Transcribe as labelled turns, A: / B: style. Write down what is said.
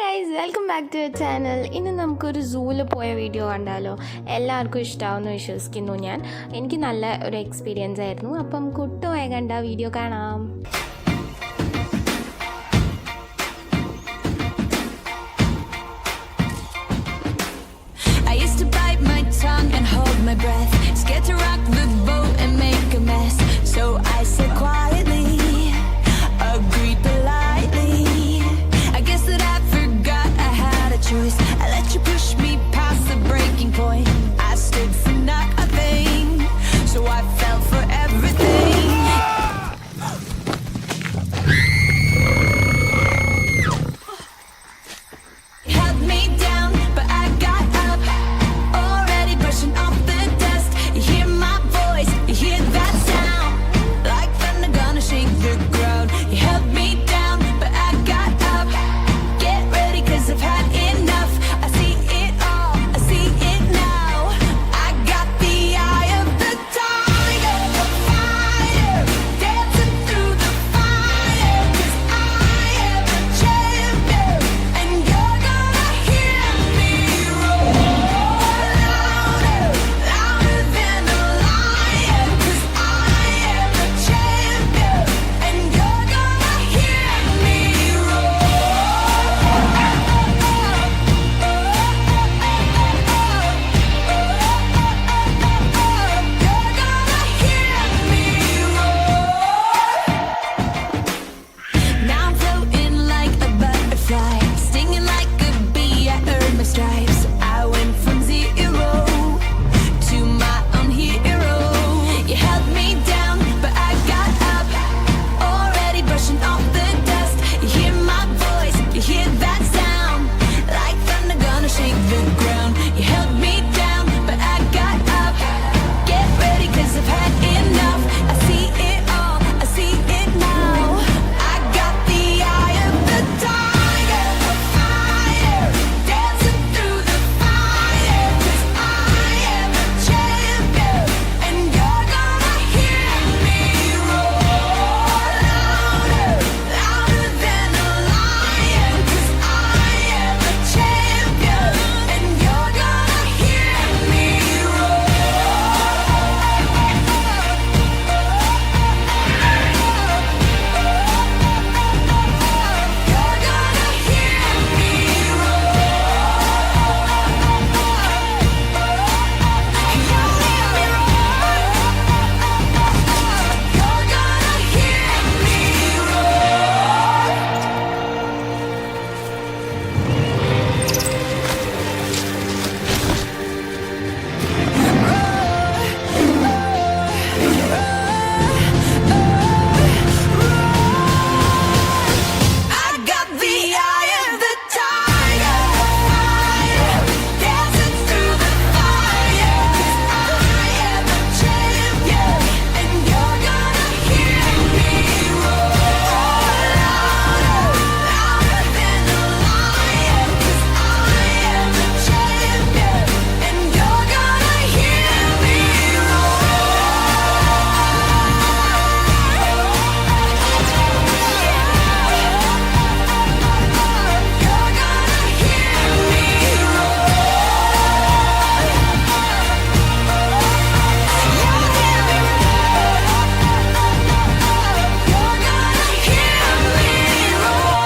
A: Guys welcome back to your channel. ഇന്ന് നമുക്കൊരു സൂവിൽ പോയ വീഡിയോ കണ്ടാലോ? എല്ലാവർക്കും ഇഷ്ടമാവുമെന്ന് വിശ്വസിക്കുന്നു ഞാൻ. എനിക്ക് നല്ല ഒരു എക്സ്പീരിയൻസ് ആയിരുന്നു. അപ്പം കുട്ടുപോയ കണ്ട വീഡിയോ കാണാം.
B: I used to bite my tongue and hold my breath, scared to rock the boat and make a mess. So I said quietly, agreed politely. I guess that I forgot I had a choice. I let you push me past the breaking point. I stood for nothing, so I fell for everything. Held me down, but I got up, already brushing off the dust. You hear my voice, you hear that sound, like thunder gonna shake the ground. You held me down, but I got up. Get ready, 'cause I've had enough. I see it all, I see it now. I got the eye of the tiger, the fighter, dancing through the fire. 'Cause I am a champion, and you're gonna hear me roar louder, louder than a lion. 'Cause I am a champion, and you're gonna hear me roar. You're gonna hear me roar. Now I'm floating like a butterfly, stinging like a bee. I earned my stripes. I went from zero to my own hero. You held me down, but I got up, already brushing off the dust. You hear my voice, you hear that sound, like thunder gonna shake the ground. You held me down, but I got up. Get ready, 'cause I've had enough. I see it all, I see it now. I got the eye of the tiger, the fire, dancing through the fire. 'Cause I am a champion, and you're gonna hear me roar louder, louder than a lion. 'Cause I am a champion, and you're gonna hear me roar. You're gonna hear me I got the eye of the tiger, fire, dancing through the fire. 'Cause I am a champion, and you're gonna hear me roar louder, louder than a lion. 'Cause I am a champion, and you're gonna hear me You're gonna hear me You're gonna hear me roar.